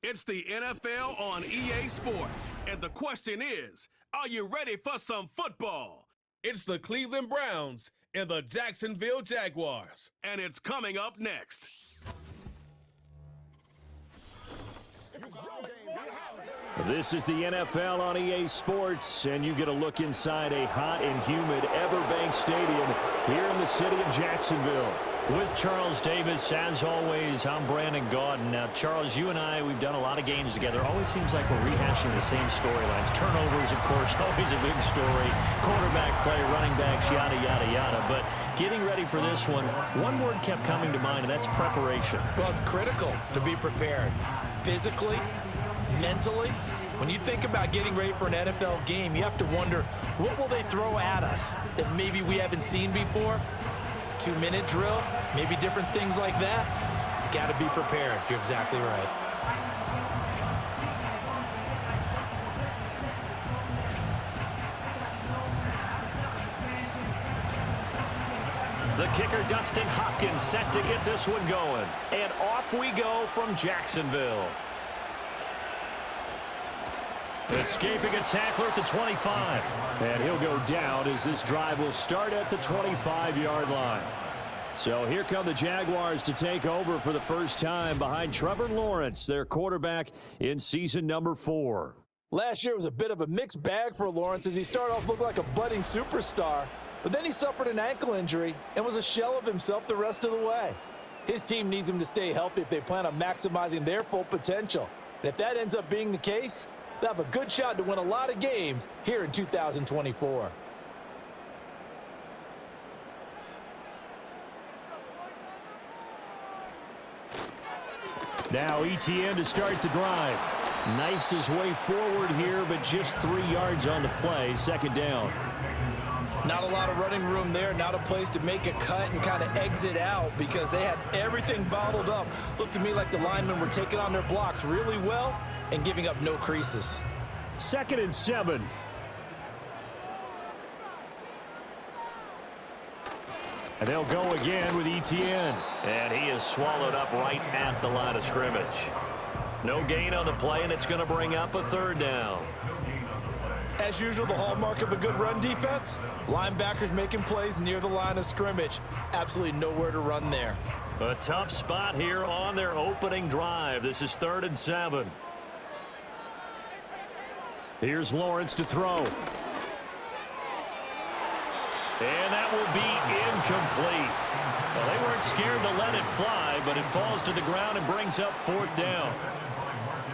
It's the NFL on EA Sports, and the question is, are you ready for some football? It's the Cleveland Browns and the Jacksonville Jaguars, and it's coming up next. This is the NFL on EA Sports, and you get a look inside a hot and humid Everbank Stadium here in the city of Jacksonville. With Charles Davis, as always, I'm Brandon Gaudin. Now, Charles, you and I, we've done a lot of games together. Always seems like we're rehashing the same storylines. Turnovers, of course, always a big story. Quarterback play, running backs, yada, yada, yada. But getting ready for this one word kept coming to mind, and that's preparation. Well, it's critical to be prepared physically, mentally. When you think about getting ready for an NFL game, you have to wonder, what will they throw at us that maybe we haven't seen before? 2-minute drill, maybe different things like that. Got to be prepared. You're exactly right. The kicker, Dustin Hopkins, set to get this one going. And off we go from Jacksonville. Escaping a tackler at the 25. And he'll go down as this drive will start at the 25-yard line. So here come the Jaguars to take over for the first time behind Trevor Lawrence, their quarterback in season number 4. Last year was a bit of a mixed bag for Lawrence as he started off looking like a budding superstar, but then he suffered an ankle injury and was a shell of himself the rest of the way. His team needs him to stay healthy if they plan on maximizing their full potential. And if that ends up being the case, they'll have a good shot to win a lot of games here in 2024. Now ETN to start the drive. Knifes his way forward here, but just 3 yards on the play. Second down. Not a lot of running room there, not a place to make a cut and kind of exit out because they had everything bottled up. Looked to me like the linemen were taking on their blocks really well and giving up no creases. 2nd and 7. And they'll go again with ETN. And he is swallowed up right at the line of scrimmage. No gain on the play, and it's going to bring up a 3rd down. As usual, the hallmark of a good run defense, linebackers making plays near the line of scrimmage. Absolutely nowhere to run there. A tough spot here on their opening drive. This is 3rd and 7. Here's Lawrence to throw. And that will be incomplete. Well, they weren't scared to let it fly, but it falls to the ground and brings up 4th down.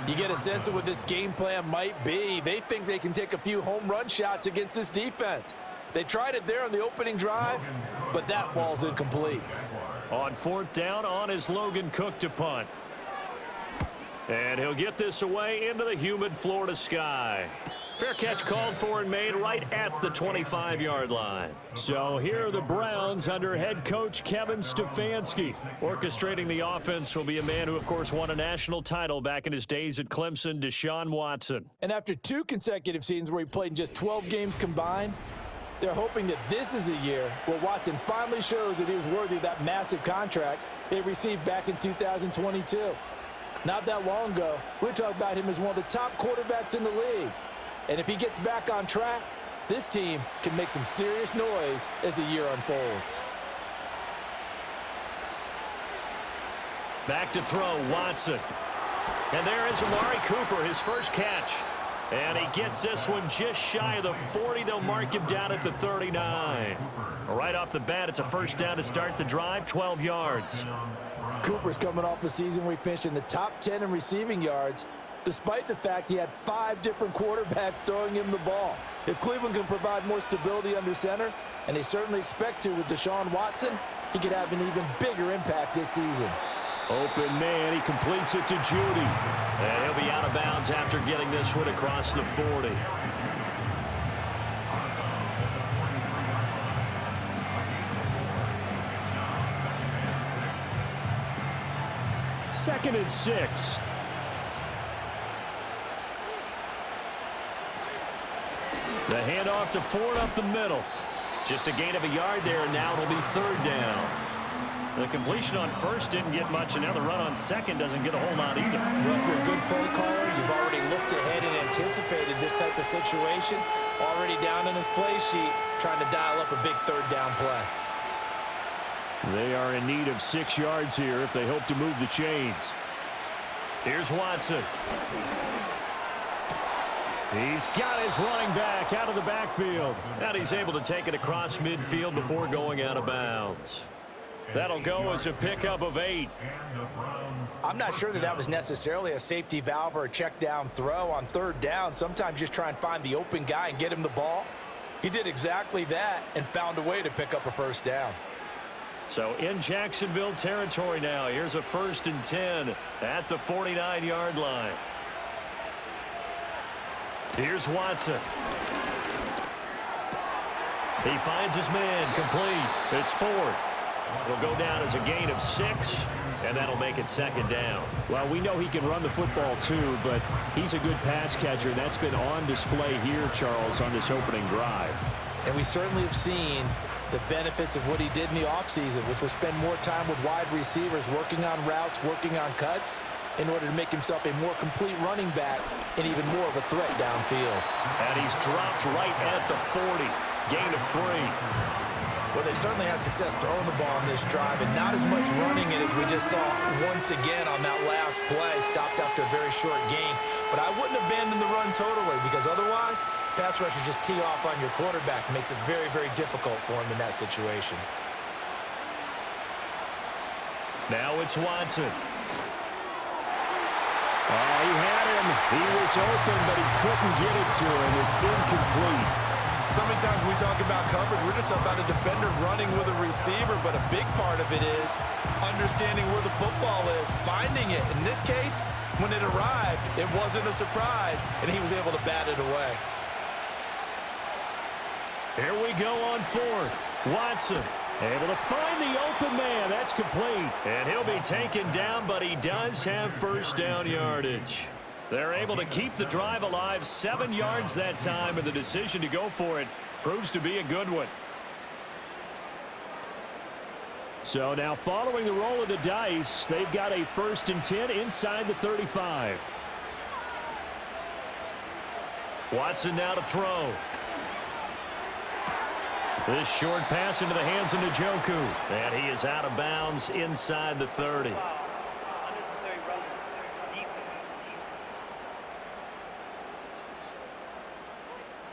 You get a sense of what this game plan might be. They think they can take a few home run shots against this defense. They tried it there on the opening drive, but that falls incomplete. On 4th down, on is Logan Cook to punt. And he'll get this away into the humid Florida sky. Fair catch called for and made right at the 25-yard line. So here are the Browns under head coach Kevin Stefanski. Orchestrating the offense will be a man who, of course, won a national title back in his days at Clemson, Deshaun Watson. And after 2 consecutive seasons where he played in just 12 games combined, they're hoping that this is a year where Watson finally shows that he was worthy of that massive contract they received back in 2022. Not that long ago, we talked about him as one of the top quarterbacks in the league. And if he gets back on track, this team can make some serious noise as the year unfolds. Back to throw, Watson. And there is Amari Cooper, his first catch. And he gets this one just shy of the 40. They'll mark him down at the 39. Right off the bat, it's a 1st down to start the drive, 12 yards. Cooper's coming off a season where he finished in the top 10 in receiving yards, despite the fact he had 5 different quarterbacks throwing him the ball. If Cleveland can provide more stability under center, and they certainly expect to with Deshaun Watson, he could have an even bigger impact this season. Open man, he completes it to Judy. And he'll be out of bounds after getting this one across the 40. Second and 6. The handoff to Ford up the middle. Just a gain of a yard there, and now it'll be 3rd down. The completion on first didn't get much, and now the run on second doesn't get a whole lot either. Well, if you're a good play caller, you've already looked ahead and anticipated this type of situation. Already down in his play sheet, trying to dial up a big third down play. They are in need of 6 yards here if they hope to move the chains. Here's Watson. He's got his running back out of the backfield. And he's able to take it across midfield before going out of bounds. That'll go as a pickup of 8. I'm not sure that was necessarily a safety valve or a check down throw on third down. Sometimes just try and find the open guy and get him the ball. He did exactly that and found a way to pick up a first down. So in Jacksonville territory now, here's a 1st and 10 at the 49-yard line. Here's Watson. He finds his man, complete. It's Ford. It'll go down as a gain of 6, and that'll make it 2nd down. Well, we know he can run the football too, but he's a good pass catcher. That's been on display here, Charles, on this opening drive. And we certainly have seen the benefits of what he did in the offseason, which was spend more time with wide receivers, working on routes, working on cuts, in order to make himself a more complete running back and even more of a threat downfield. And he's dropped right at the 40. Gain of 3. Well, they certainly had success throwing the ball on this drive, and not as much running it as we just saw once again on that last play. Stopped after a very short gain. But I wouldn't abandon the run totally, because otherwise, pass rushers just tee off on your quarterback. It makes it very, very difficult for him in that situation. Now it's Watson. Oh, he had him. He was open, but he couldn't get it to him. It's incomplete. So many times when we talk about coverage, we're just about a defender running with a receiver, but a big part of it is understanding where the football is, finding it. In this case, when it arrived, it wasn't a surprise, and he was able to bat it away. Here we go on 4th. Watson able to find the open man. That's complete. And he'll be taken down, but he does have 1st down yardage. They're able to keep the drive alive, 7 yards that time, and the decision to go for it proves to be a good one. So now following the roll of the dice, they've got a 1st and 10 inside the 35. Watson now to throw. This short pass into the hands of Njoku. And he is out of bounds inside the 30.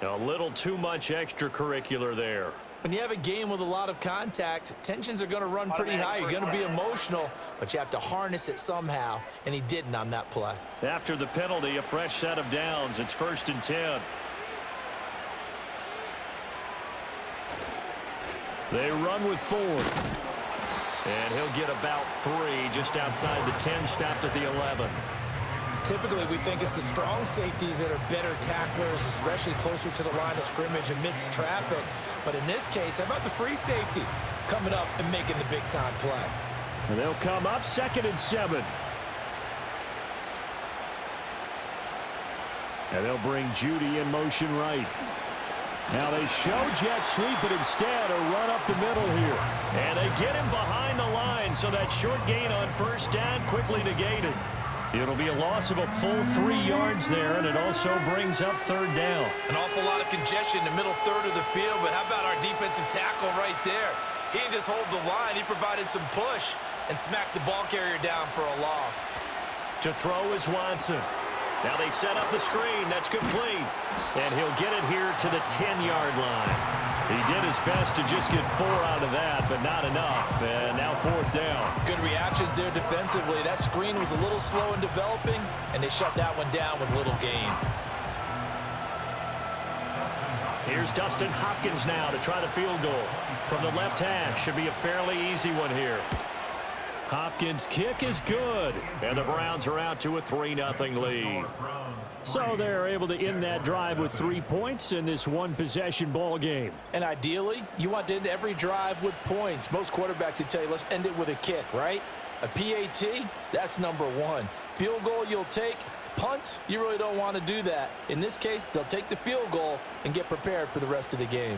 A little too much extracurricular there. When you have a game with a lot of contact, tensions are going to run pretty high. You're going to be emotional, but you have to harness it somehow, and he didn't on that play. After the penalty, a fresh set of downs. It's 1st and 10. They run with Ford. And he'll get about 3 just outside the 10, stopped at the 11. Typically, we think it's the strong safeties that are better tacklers, especially closer to the line of scrimmage amidst traffic. But in this case, how about the free safety coming up and making the big-time play? And they'll come up 2nd and 7. And they'll bring Judy in motion right. Now they show jet sweep, but instead a run up the middle here. And they get him behind the line, so that short gain on 1st down quickly negated. It'll be a loss of a full 3 yards there, and it also brings up 3rd down. An awful lot of congestion in the middle third of the field, but how about our defensive tackle right there? He didn't just hold the line, he provided some push and smacked the ball carrier down for a loss. To throw is Watson. Now they set up the screen. That's complete. And he'll get it here to the 10-yard line. He did his best to just get 4 out of that, but not enough. And now 4th down. Good reactions there defensively. That screen was a little slow in developing, and they shut that one down with little gain. Here's Dustin Hopkins now to try the field goal. From the left hash, should be a fairly easy one here. Hopkins' kick is good, and the Browns are out to a 3-0 lead. So they're able to end that drive with 3 points in this one-possession ball game. And ideally, you want to end every drive with points. Most quarterbacks would tell you, let's end it with a kick, right? A PAT, that's number 1. Field goal you'll take. Punts, you really don't want to do that. In this case, they'll take the field goal and get prepared for the rest of the game.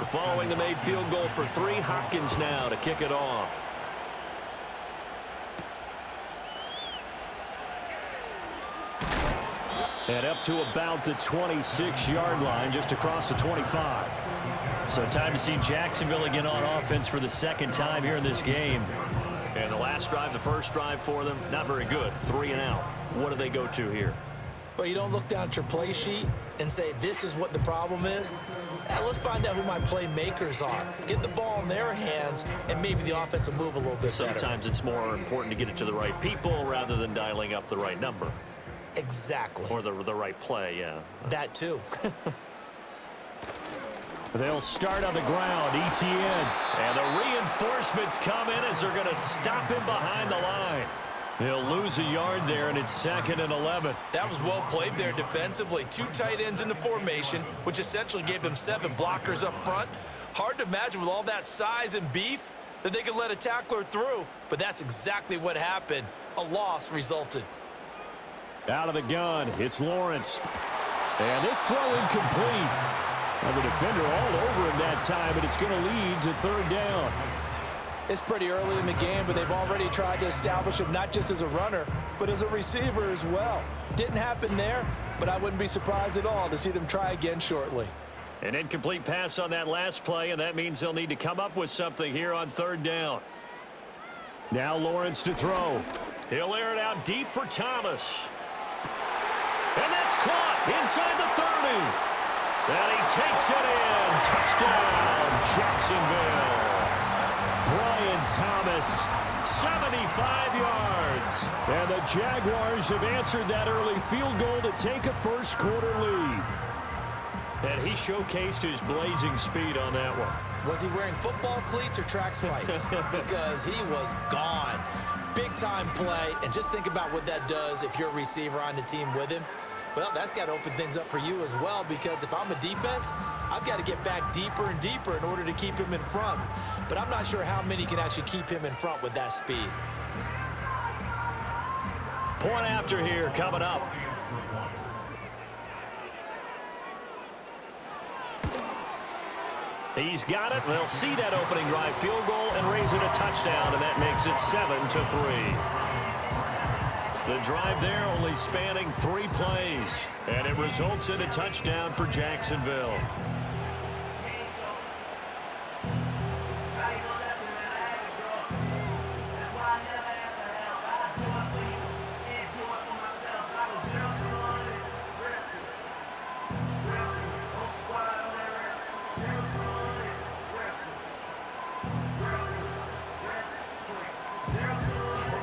Following the made field goal for 3, Hopkins now to kick it off. And up to about the 26-yard line, just across the 25. So time to see Jacksonville again on offense for the second time here in this game. And the last drive, the first drive for them, not very good. 3 and out. What do they go to here? Well, you don't look down at your play sheet and say, this is what the problem is. Let's find out who my playmakers are. Get the ball in their hands, and maybe the offense will move a little bit better. Sometimes it's more important to get it to the right people rather than dialing up the right number. Exactly. Or the right play, yeah. That too. They'll start on the ground. ETN. And the reinforcements come in as they're going to stop him behind the line. He'll lose a yard there, and it's 2nd and 11. That was well played there defensively. 2 tight ends in the formation, which essentially gave them 7 blockers up front. Hard to imagine with all that size and beef that they could let a tackler through, but that's exactly what happened. A loss resulted. Out of the gun, it's Lawrence. And this throw incomplete. And the defender all over him that time, and it's going to lead to 3rd down. It's pretty early in the game, but they've already tried to establish him not just as a runner, but as a receiver as well. Didn't happen there, but I wouldn't be surprised at all to see them try again shortly. An incomplete pass on that last play, and that means they'll need to come up with something here on 3rd down. Now Lawrence to throw. He'll air it out deep for Thomas. And that's caught inside the 30. And he takes it in. Touchdown, Jacksonville. Brian Thomas, 75 yards. And the Jaguars have answered that early field goal to take a first-quarter lead. And he showcased his blazing speed on that one. Was he wearing football cleats or track spikes? Because he was gone. Big-time play, and just think about what that does if you're a receiver on the team with him. Well, that's got to open things up for you as well, because if I'm a defense, I've got to get back deeper and deeper in order to keep him in front. But I'm not sure how many can actually keep him in front with that speed. Point after here coming up. He's got it. They'll see that opening drive field goal and raise it a touchdown, and that makes it 7-3. The drive there only spanning 3 plays, and it results in a touchdown for Jacksonville.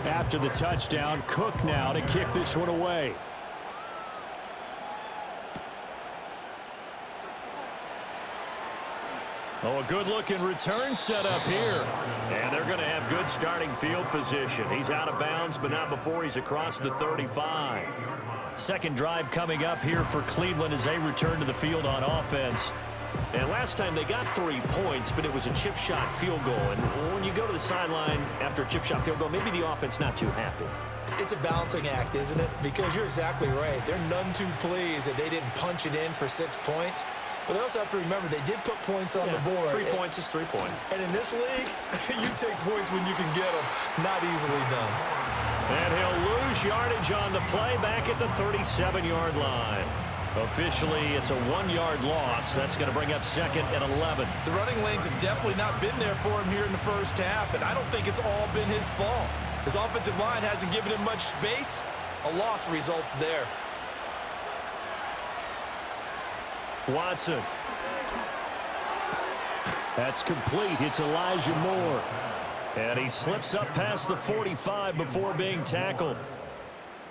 After the touchdown, Cook now to kick this one away. Oh, a good-looking return set up here. And they're going to have good starting field position. He's out of bounds, but not before he's across the 35. Second drive coming up here for Cleveland as they return to the field on offense. And last time they got 3 points, but it was a chip shot field goal. And when you go to the sideline after a chip shot field goal, maybe the offense not too happy. It's a balancing act, isn't it? Because you're exactly right. They're none too pleased that they didn't punch it in for 6 points. But they also have to remember they did put points on the board. 3 points is 3 points. And in this league, you take points when you can get them. Not easily done. And he'll lose yardage on the play back at the 37-yard line. Officially, it's a 1-yard loss. That's going to bring up 2nd and 11. The running lanes have definitely not been there for him here in the first half, and I don't think it's all been his fault. His offensive line hasn't given him much space. A loss results there. Watson. That's complete. It's Elijah Moore. And he slips up past the 45 before being tackled.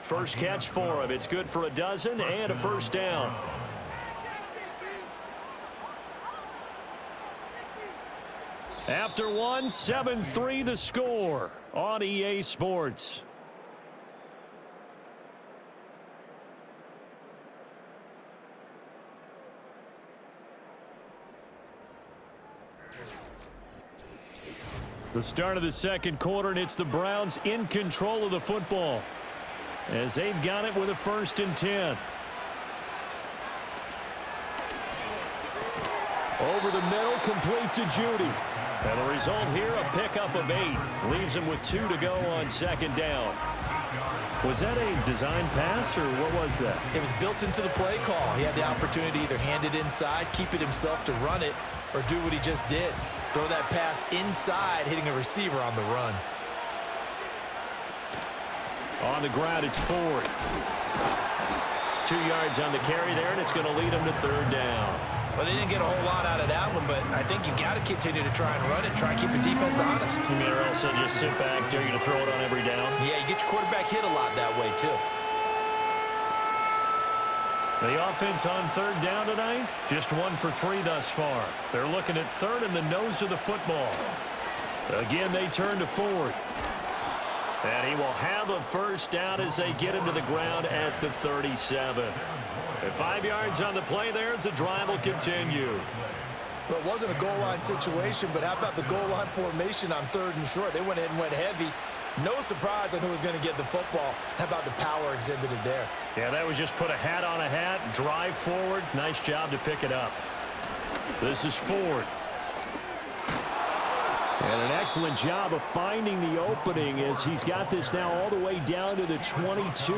First catch for him. It's good for a dozen and a first down. After one, 7-3 the score on EA Sports. The start of the second quarter, and it's the Browns in control of the football as they've got it with a 1st and 10. Over the middle, complete to Judy. And the result here, a pickup of 8. Leaves him with 2 to go on second down. Was that a design pass, or what was that? It was built into the play call. He had the opportunity to either hand it inside, keep it himself to run it, or do what he just did. Throw that pass inside, hitting a receiver on the run. On the ground, it's Ford. 2 yards on the carry there, and it's going to lead him to third down. Well, they didn't get a whole lot out of that one, but I think you got to continue to try and run it, try and keep the defense honest. You mean, or else they'll just sit back, dare you to throw it on every down? Yeah, you get your quarterback hit a lot that way, too. The offense on third down tonight, just 1 for 3 thus far. They're looking at third in the nose of the football. Again, they turn to Ford. And he will have a first down as they get him to the ground at the 37. And 5 yards on the play there as the drive will continue. Well, it wasn't a goal line situation, but how about the goal line formation on third and short? They went in and went heavy. No surprise on who was going to get the football. How about the power exhibited there? Yeah, that was just put a hat on a hat, drive forward. Nice job to pick it up. This is Ford. And an excellent job of finding the opening as he's got this now all the way down to the 22.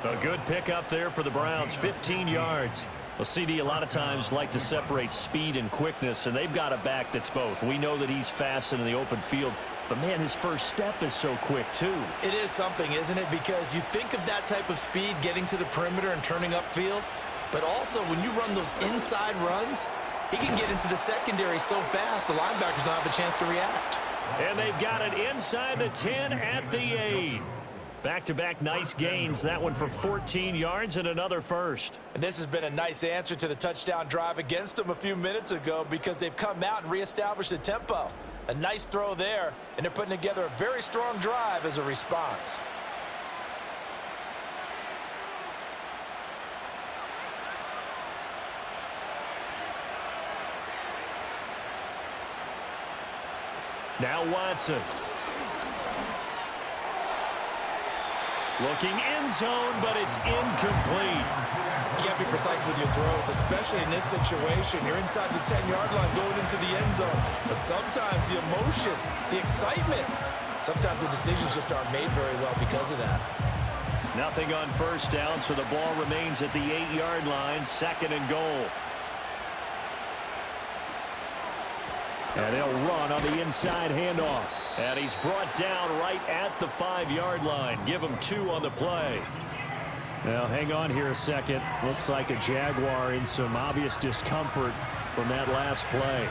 A good pickup there for the Browns, 15 yards. Well, CD a lot of times like to separate speed and quickness, and they've got a back that's both. We know that he's fast in the open field, but, man, his first step is so quick, too. It is something, isn't it? Because you think of that type of speed getting to the perimeter and turning upfield, but also when you run those inside runs, he can get into the secondary so fast the linebackers don't have a chance to react. And they've got it inside the 10 at the 8. Back-to-back nice gains. That one for 14 yards and another first. And this has been a nice answer to the touchdown drive against them a few minutes ago because they've come out and reestablished the tempo. A nice throw there, and they're putting together a very strong drive as a response. Now Watson. Looking end zone, but it's incomplete. You can't be precise with your throws, especially in this situation. You're inside the 10-yard line going into the end zone. But sometimes the emotion, the excitement, sometimes the decisions just aren't made very well because of that. Nothing on first down, so the ball remains at the 8-yard line, second and goal. And they'll run on the inside handoff. And he's brought down right at the 5-yard line. Give him 2 on the play. Now, hang on here a second. Looks like a Jaguar in some obvious discomfort from that last play.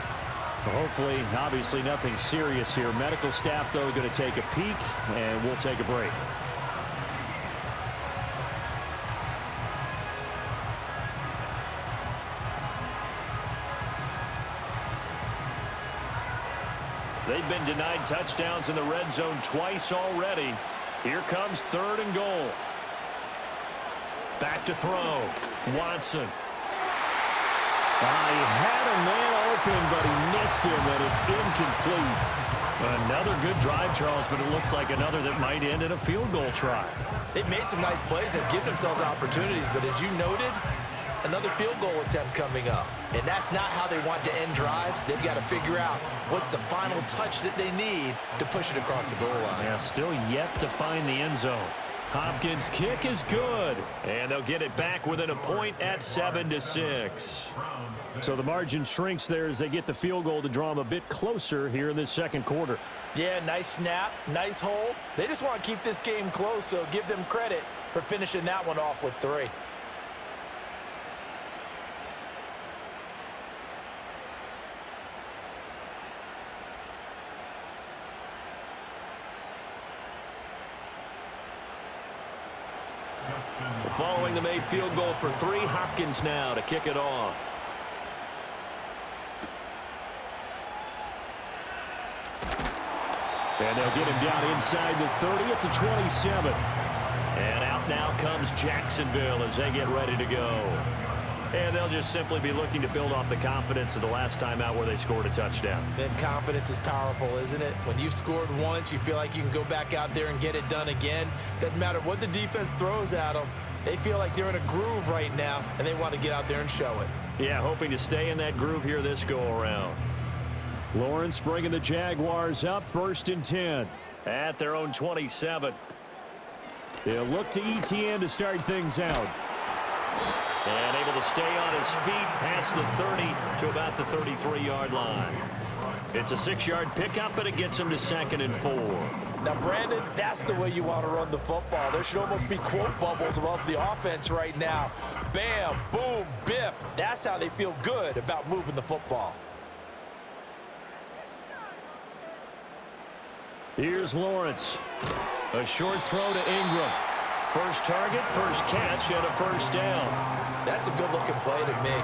Well, hopefully, obviously, nothing serious here. Medical staff, though, going to take a peek, and we'll take a break. They've been denied touchdowns in the red zone twice already. Here comes third and goal. Back to throw. Watson. He had a man open, but he missed him, and it's incomplete. Another good drive, Charles, but it looks like another that might end in a field goal try. They've made some nice plays. They've given themselves opportunities, but as you noted, another field goal attempt coming up. And that's not how they want to end drives. They've got to figure out what's the final touch that they need to push it across the goal line. Yeah, still yet to find the end zone. Hopkins' kick is good, and they'll get it back within a point at 7-6. So the margin shrinks there as they get the field goal to draw them a bit closer here in this second quarter. Yeah, nice snap, nice hold. They just want to keep this game close, so give them credit for finishing that one off with 3. Following the made field goal for 3, Hopkins now to kick it off. And they'll get him down inside the 30 at the 27. And out now comes Jacksonville as they get ready to go. And they'll just simply be looking to build off the confidence of the last time out where they scored a touchdown. And confidence is powerful, isn't it? When you've scored once, you feel like you can go back out there and get it done again. Doesn't matter what the defense throws at them. They feel like they're in a groove right now, and they want to get out there and show it. Yeah, hoping to stay in that groove here this go-around. Lawrence bringing the Jaguars up 1st and 10. At their own 27. They'll look to ETN to start things out. And able to stay on his feet past the 30 to about the 33-yard line. It's a 6-yard pickup, but it gets him to 2nd and 4. Now, Brandon, that's the way you want to run the football. There should almost be quote bubbles above the offense right now. Bam, boom, biff. That's how they feel good about moving the football. Here's Lawrence. A short throw to Ingram. First target, first catch, and a first down. That's a good-looking play to me.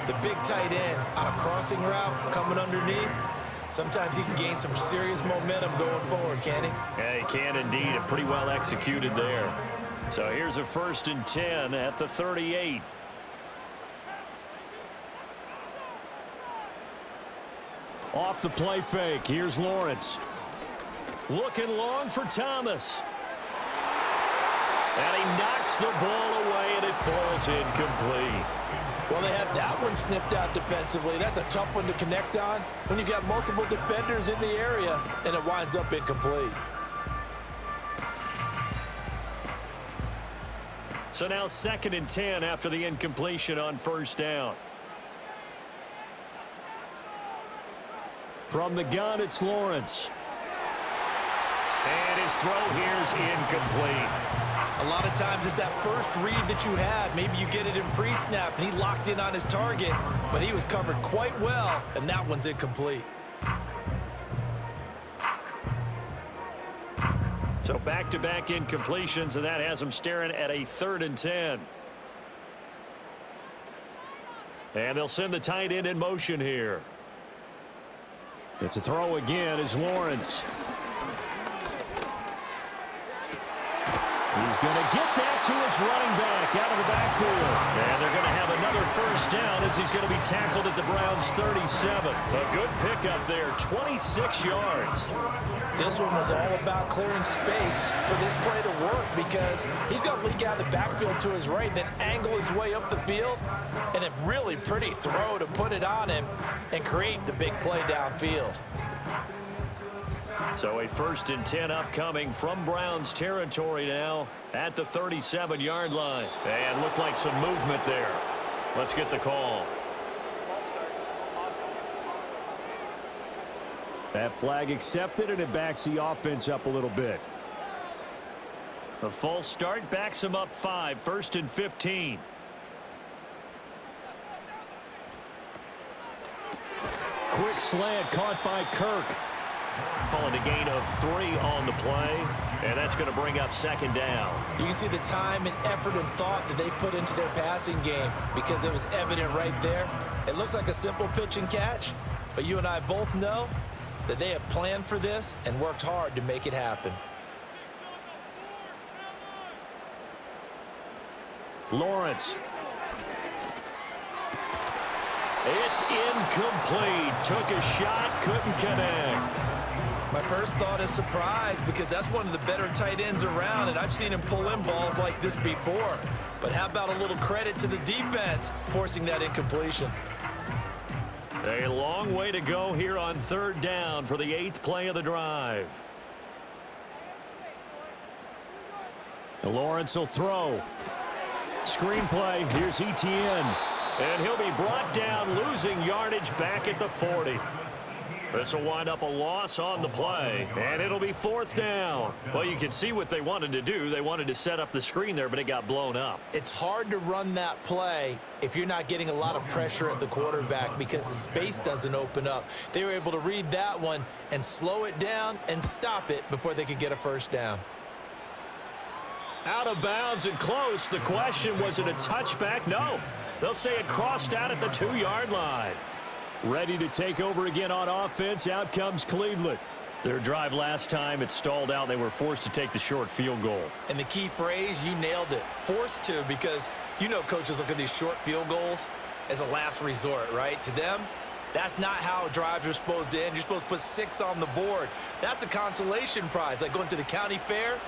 The big tight end on a crossing route coming underneath. Sometimes he can gain some serious momentum going forward, can't he? Yeah, he can indeed. And pretty well executed there. So here's a 1st and 10 at the 38. Off the play fake. Here's Lawrence. Looking long for Thomas. And he knocks the ball away, and it falls incomplete. Well, they had that one snipped out defensively. That's a tough one to connect on when you got multiple defenders in the area, and it winds up incomplete. So now 2nd and 10 after the incompletion on first down. From the gun, it's Lawrence. And his throw here's incomplete. A lot of times it's that first read that you had. Maybe you get it in pre-snap, and he locked in on his target, but he was covered quite well, and that one's incomplete. So back-to-back incompletions, and that has him staring at a 3rd and 10. And they'll send the tight end in motion here. It's a throw again as Lawrence. He's going to get that to his running back out of the backfield. And they're going to have another first down as he's going to be tackled at the Browns' 37. A good pickup there, 26 yards. This one was all about clearing space for this play to work because he's going to leak out of the backfield to his right, then angle his way up the field, and a really pretty throw to put it on him and create the big play downfield. So a 1st and 10 upcoming from Browns territory now at the 37-yard line. And looked like some movement there. Let's get the call. That flag accepted, and it backs the offense up a little bit. The false start backs him up 5, 1st and 15. Quick slant caught by Kirk. Calling a gain of 3 on the play, and that's going to bring up 2nd down. You can see the time and effort and thought that they put into their passing game because it was evident right there. It looks like a simple pitch and catch, but you and I both know that they have planned for this and worked hard to make it happen. Lawrence. It's incomplete. Took a shot, couldn't connect. My first thought is surprise because that's one of the better tight ends around, and I've seen him pull in balls like this before. But how about a little credit to the defense forcing that incompletion? A long way to go here on 3rd down for the 8th play of the drive. Lawrence will throw. Screenplay. Here's ETN. And he'll be brought down, losing yardage back at the 40. This will wind up a loss on the play, and it'll be 4th down. Well, you can see what they wanted to do. They wanted to set up the screen there, but it got blown up. It's hard to run that play if you're not getting a lot of pressure at the quarterback because the space doesn't open up. They were able to read that one and slow it down and stop it before they could get a 1st down. Out of bounds and close. The question, was it a touchback? No. They'll say it crossed out at the 2-yard line. Ready to take over again on offense. Out comes Cleveland. Their drive last time, it stalled out. They were forced to take the short field goal. And the key phrase, you nailed it. Forced to, because you know coaches look at these short field goals as a last resort, right? To them, that's not how drives are supposed to end. You're supposed to put 6 on the board. That's a consolation prize. Like going to the county fair,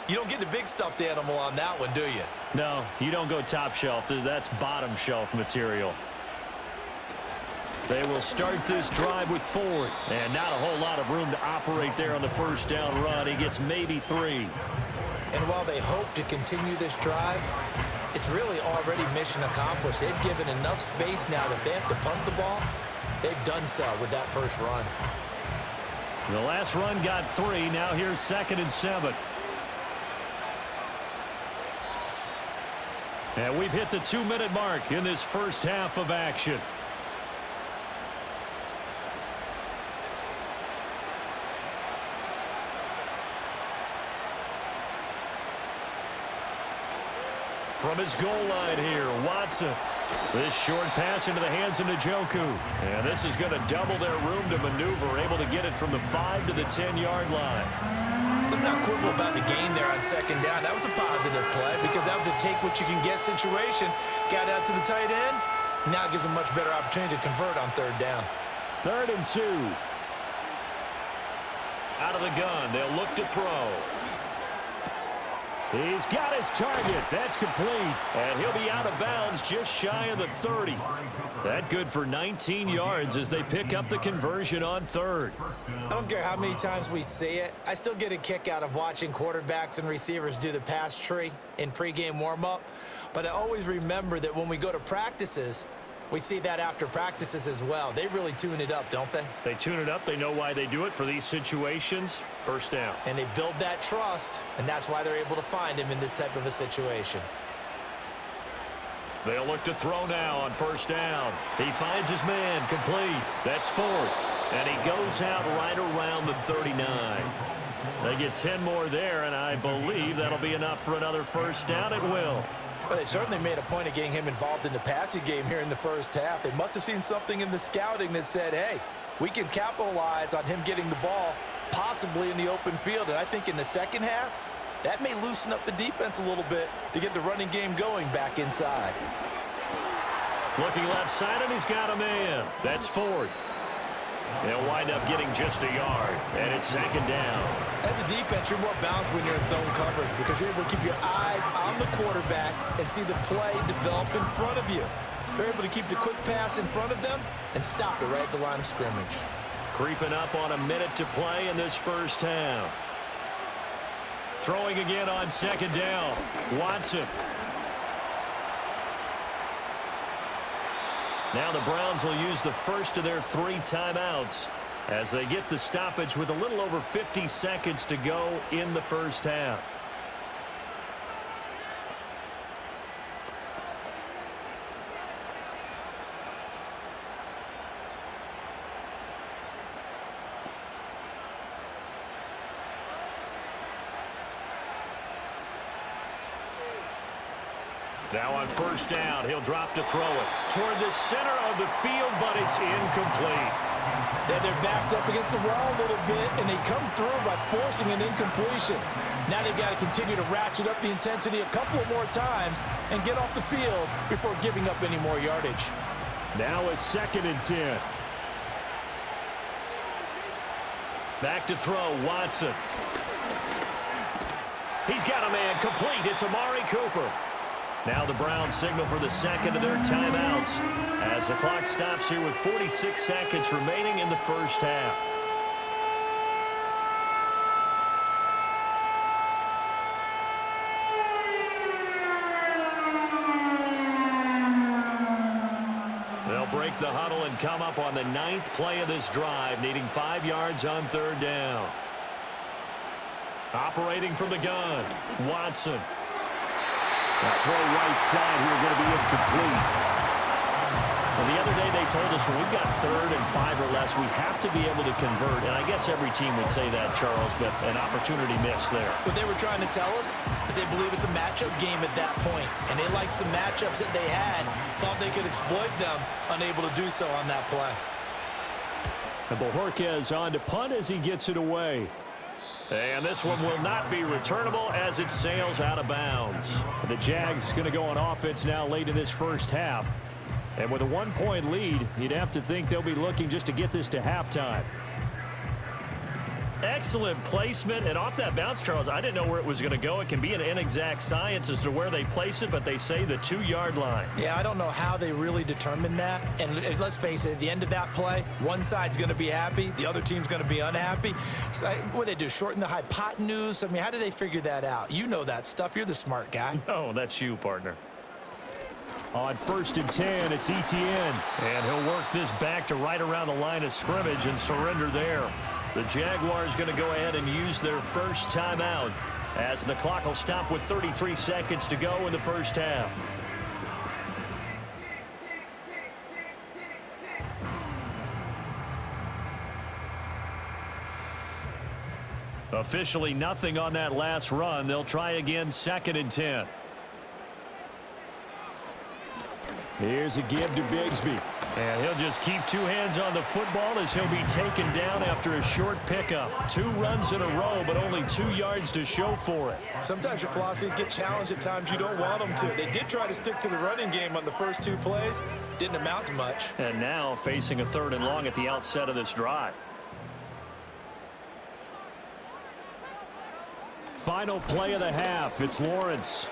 you don't get the big stuffed animal on that one, do you? No, you don't go top shelf. That's bottom shelf material. They will start this drive with Ford. And not a whole lot of room to operate there on the first down run. He gets maybe 3. And while they hope to continue this drive, it's really already mission accomplished. They've given enough space now that they have to punt the ball. They've done so with that first run. The last run got 3. Now here's 2nd and 7. And we've hit the 2-minute mark in this first half of action. From his goal line here, Watson. This short pass into the hands of Njoku. And this is going to double their room to maneuver, able to get it from the 5 to the 10-yard line. Let's not quibble about the gain there on 2nd down. That was a positive play because that was a take-what-you-can-get situation. Got out to the tight end. Now it gives them much better opportunity to convert on 3rd down. 3rd and 2. Out of the gun, they'll look to throw. He's got his target. That's complete. And he'll be out of bounds just shy of the 30. That good for 19 yards as they pick up the conversion on 3rd. I don't care how many times we see it. I still get a kick out of watching quarterbacks and receivers do the pass tree in pregame warm-up. But I always remember that when we go to practices, we see that after practices as well. They really tune it up, don't they? They tune it up. They know why they do it for these situations. First down. And they build that trust, and that's why they're able to find him in this type of a situation. They'll look to throw now on 1st down. He finds his man complete. That's Ford. And he goes out right around the 39. They get 10 more there, and I believe that'll be enough for another 1st down. It will. Well, they certainly made a point of getting him involved in the passing game here in the first half. They must have seen something in the scouting that said, hey, we can capitalize on him getting the ball possibly in the open field. And I think in the second half, that may loosen up the defense a little bit to get the running game going back inside. Looking left side, and he's got a man. That's Ford. They'll wind up getting just a yard, and it's 2nd down. As a defense, you're more balanced when you're in zone coverage because you're able to keep your eyes on the quarterback and see the play develop in front of you. You're able to keep the quick pass in front of them and stop it right at the line of scrimmage. Creeping up on a minute to play in this first half. Throwing again on 2nd down. Watson. Now the Browns will use the first of their 3 timeouts as they get the stoppage with a little over 50 seconds to go in the first half. Now on 1st down, he'll drop to throw it toward the center of the field, but it's incomplete. Then their back's up against the wall a little bit, and they come through by forcing an incompletion. Now they've got to continue to ratchet up the intensity a couple of more times and get off the field before giving up any more yardage. Now a 2nd and 10. Back to throw, Watson. He's got a man complete. It's Amari Cooper. Now the Browns signal for the 2nd of their timeouts as the clock stops here with 46 seconds remaining in the first half. They'll break the huddle and come up on the 9th play of this drive, needing 5 yards on 3rd down. Operating from the gun, Watson. That throw right side here going to be incomplete. Well, the other day they told us when we've got 3rd and 5 or less, we have to be able to convert. And I guess every team would say that, Charles, but an opportunity missed there. What they were trying to tell us is they believe it's a matchup game at that point. And they liked some matchups that they had, thought they could exploit them, unable to do so on that play. And Bojorquez on to punt as he gets it away. And this one will not be returnable as it sails out of bounds. The Jags going to go on offense now late in this first half. And with a 1-point lead, you'd have to think they'll be looking just to get this to halftime. Excellent placement, and off that bounce, Charles, I didn't know where it was going to go. It can be an inexact science as to where they place it, but they say the 2-yard line. Yeah, I don't know how they really determine that. And let's face it, at the end of that play, one side's going to be happy, the other team's going to be unhappy. So what do they do, shorten the hypotenuse? I mean, how do they figure that out? You know that stuff. You're the smart guy. Oh, that's you, partner. On 1st and 10, it's Etienne. And he'll work this back to right around the line of scrimmage and surrender there. The Jaguars going to go ahead and use their first timeout as the clock will stop with 33 seconds to go in the first half. Officially nothing on that last run. They'll try again 2nd and 10. Here's a give to Bigsby. And he'll just keep 2 hands on the football as he'll be taken down after a short pickup. 2 runs in a row, but only 2 yards to show for it. Sometimes your philosophies get challenged at times you don't want them to. They did try to stick to the running game on the first 2 plays. Didn't amount to much. And now facing a 3rd and long at the outset of this drive. Final play of the half. It's Lawrence.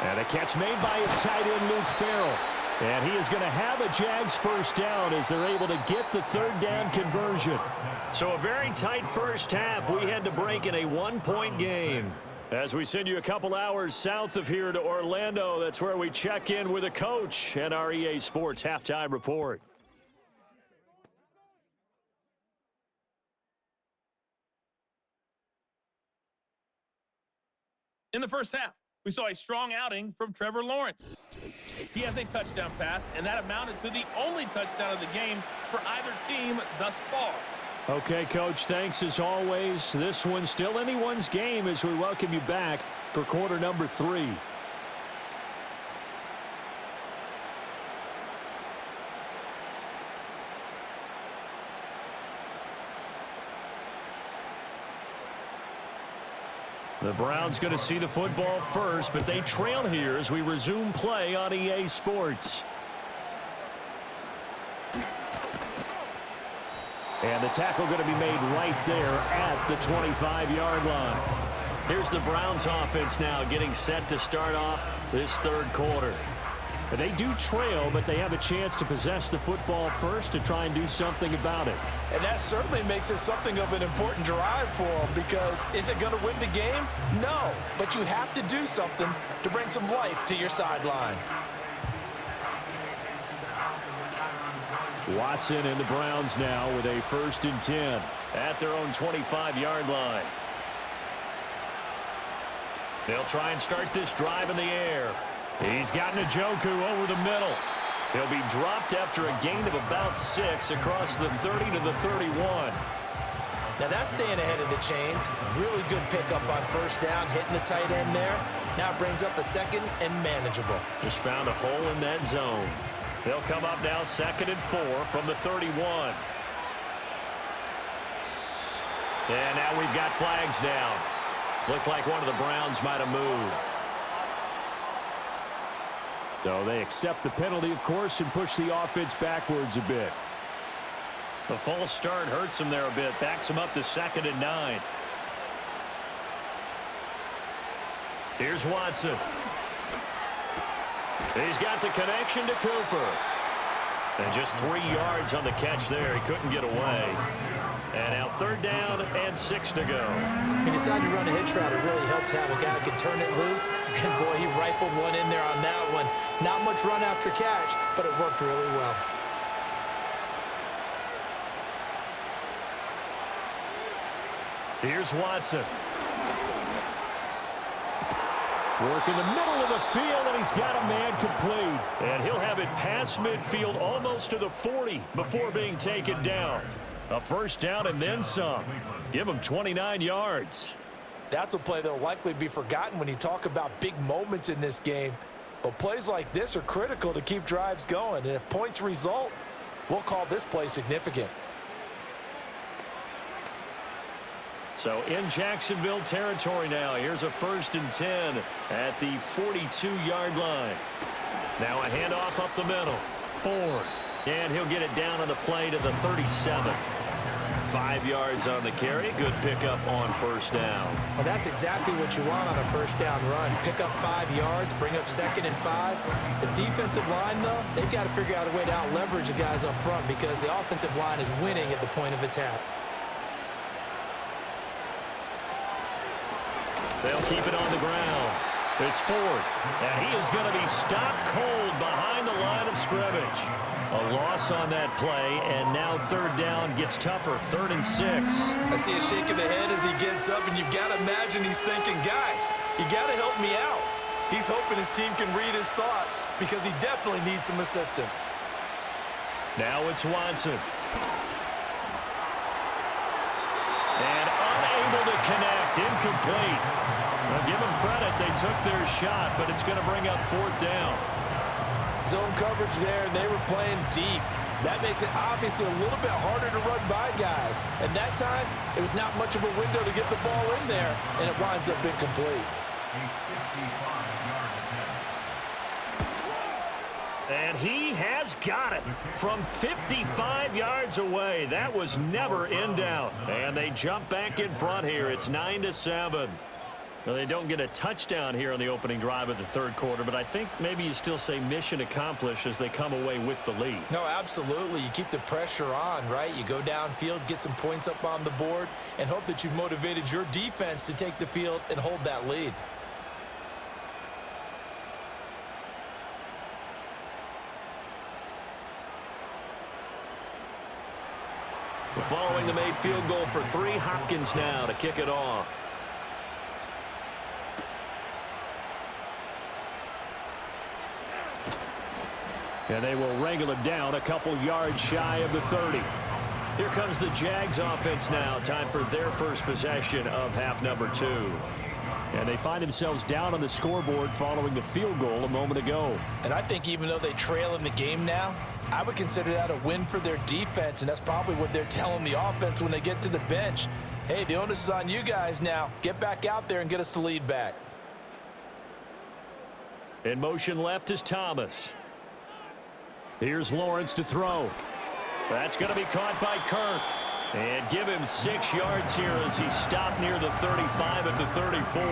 And a catch made by his tight end, Luke Farrell. And he is going to have a Jags first down as they're able to get the 3rd down conversion. So a very tight first half. We had to break in a 1-point game. As we send you a couple hours south of here to Orlando, that's where we check in with a coach and our EA Sports halftime report. In the first half, we saw a strong outing from Trevor Lawrence. He has a touchdown pass, and that amounted to the only touchdown of the game for either team thus far. Okay, Coach, thanks as always. This one's still anyone's game as we welcome you back for quarter number 3. The Browns going to see the football first, but they trail here as we resume play on EA Sports. And the tackle going to be made right there at the 25-yard line. Here's the Browns offense now getting set to start off this 3rd quarter. They do trail, but they have a chance to possess the football first to try and do something about it. And that certainly makes it something of an important drive for them, because is it going to win the game? No, but you have to do something to bring some life to your sideline. Watson and the Browns now with a 1st and 10 at their own 25-yard line. They'll try and start this drive in the air. He's got Njoku over the middle. He'll be dropped after a gain of about 6 across the 30 to the 31. Now that's staying ahead of the chains. Really good pickup on 1st down, hitting the tight end there. Now it brings up a 2nd and manageable. Just found a hole in that zone. They'll come up now 2nd and 4 from the 31. And now we've got flags down. Looked like one of the Browns might have moved. So they accept the penalty, of course, and push the offense backwards a bit. The false start hurts him there a bit. Backs him up to 2nd and 9. Here's Watson. He's got the connection to Cooper. And just 3 yards on the catch there. He couldn't get away. And now 3rd down and 6 to go. He decided to run a hitch route. It really helped to have a guy who could turn it loose. And, boy, he rifled one in there on that one. Not much run after catch, but it worked really well. Here's Watson. Work in the middle of the field, and he's got a man complete. And he'll have it past midfield almost to the 40 before being taken down. A 1st down and then some. Give him 29 yards. That's a play that will likely be forgotten when you talk about big moments in this game. But plays like this are critical to keep drives going. And if points result, we'll call this play significant. So in Jacksonville territory now. Here's a 1st and 10 at the 42-yard line. Now a handoff up the middle. Ford. And he'll get it down on the play to the 37. 5 yards on the carry. Good pickup on first down. Well, that's exactly what you want on a first down run. Pick up 5 yards, bring up 2nd and 5. The defensive line, though, they've got to figure out a way to out-leverage the guys up front because the offensive line is winning at the point of attack. They'll keep it on the ground. It's Ford, and he is going to be stopped cold behind the line of scrimmage. A loss on that play, and now 3rd down gets tougher, 3rd and 6. I see a shake of the head as he gets up, and you've got to imagine he's thinking, guys, you got to help me out. He's hoping his team can read his thoughts because he definitely needs some assistance. Now it's Watson. And unable to connect, incomplete. Well, give them credit, they took their shot, but it's going to bring up 4th down. Zone coverage there, and they were playing deep. That makes it obviously a little bit harder to run by guys. And that time, it was not much of a window to get the ball in there, and it winds up incomplete. And he has got it from 55 yards away. That was never in doubt. And they jump back in front here. It's 9-7. Well, they don't get a touchdown here on the opening drive of the 3rd quarter, but I think maybe you still say mission accomplished as they come away with the lead. No, absolutely. You keep the pressure on, right? You go downfield, get some points up on the board, and hope that you've motivated your defense to take the field and hold that lead. Following the made field goal for 3, Hopkins now to kick it off. And they will wrangle him down a couple yards shy of the 30. Here comes the Jags offense now. Time for their first possession of half number 2. And they find themselves down on the scoreboard following the field goal a moment ago. And I think even though they trail in the game now, I would consider that a win for their defense, and that's probably what they're telling the offense when they get to the bench. Hey, the onus is on you guys now. Get back out there and get us the lead back. In motion left is Thomas. Here's Lawrence to throw. That's going to be caught by Kirk. And give him 6 yards here as he stopped near the 35 at the 34.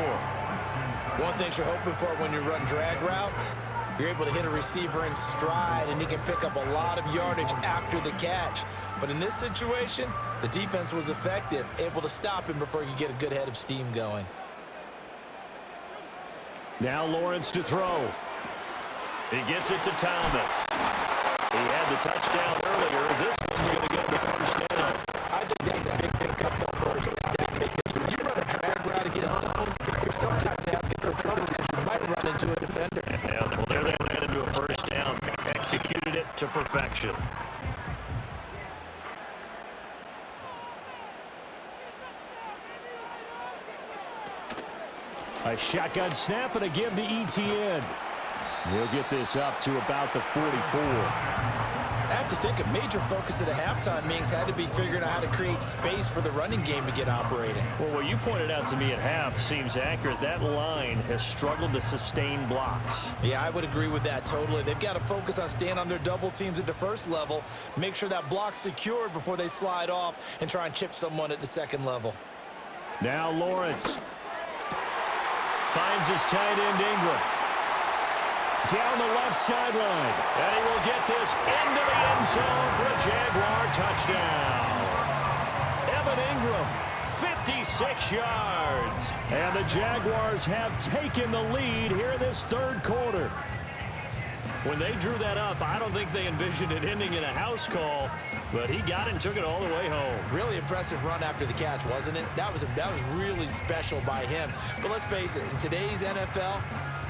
One thing you're hoping for when you run drag routes, you're able to hit a receiver in stride, and he can pick up a lot of yardage after the catch. But in this situation, the defense was effective, able to stop him before he could get a good head of steam going. Now Lawrence to throw. He gets it to Thomas. He had the touchdown earlier. This one's going to get the first down. I think that's a big pickup for first down because when you run a drag route against zone, you're sometimes asking for trouble because you might run into a defender. Yeah, well, there they ran into a first down. Executed it to perfection. A shotgun snap and a give to ETN. We'll get this up to about the 44. I have to think a major focus of the halftime meetings had to be figuring out how to create space for the running game to get operating. Well, what you pointed out to me at half seems accurate. That line has struggled to sustain blocks. Yeah, I would agree with that totally. They've got to focus on staying on their double teams at the first level, make sure that block's secured before they slide off and try and chip someone at the second level. Now Lawrence finds his tight end Ingram. Down the left sideline. And he will get this into the end zone for a Jaguar touchdown. Evan Ingram, 56 yards. And the Jaguars have taken the lead here in this 3rd quarter. When they drew that up, I don't think they envisioned it ending in a house call, but he got it and took it all the way home. Really impressive run after the catch, wasn't it? That was really special by him. But let's face it, in today's NFL,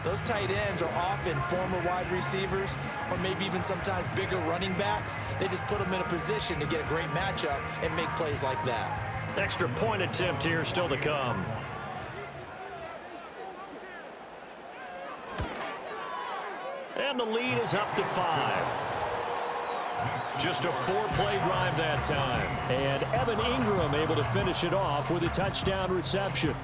those tight ends are often former wide receivers or maybe even sometimes bigger running backs. They just put them in a position to get a great matchup and make plays like that. Extra point attempt here still to come. And the lead is up to 5. Just a 4-play drive that time. And Evan Ingram able to finish it off with a touchdown reception.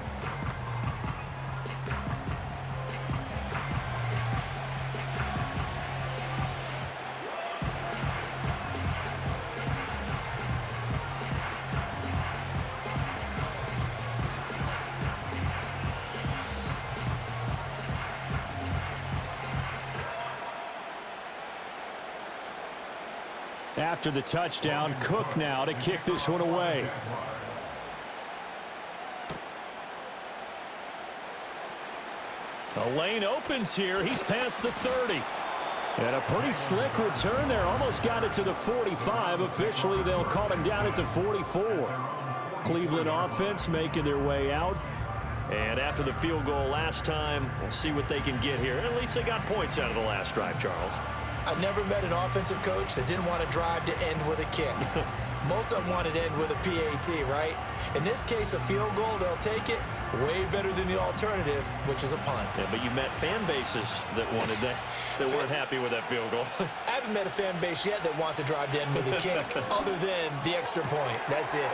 after the touchdown. Cook now to kick this one away. The lane opens here. He's past the 30. And a pretty slick return there. Almost got it to the 45. Officially, they'll call him down at the 44. Cleveland offense making their way out. And after the field goal last time, we'll see what they can get here. At least they got points out of the last drive, Charles. I never met an offensive coach that didn't want to drive to end with a kick. Most of them wanted to end with a PAT, right? In this case, a field goal, they'll take it. Way better than the alternative, which is a punt. Yeah, but you met fan bases that wanted that, that weren't happy with that field goal. I haven't met a fan base yet that wants to drive to end with a kick, other than the extra point. That's it.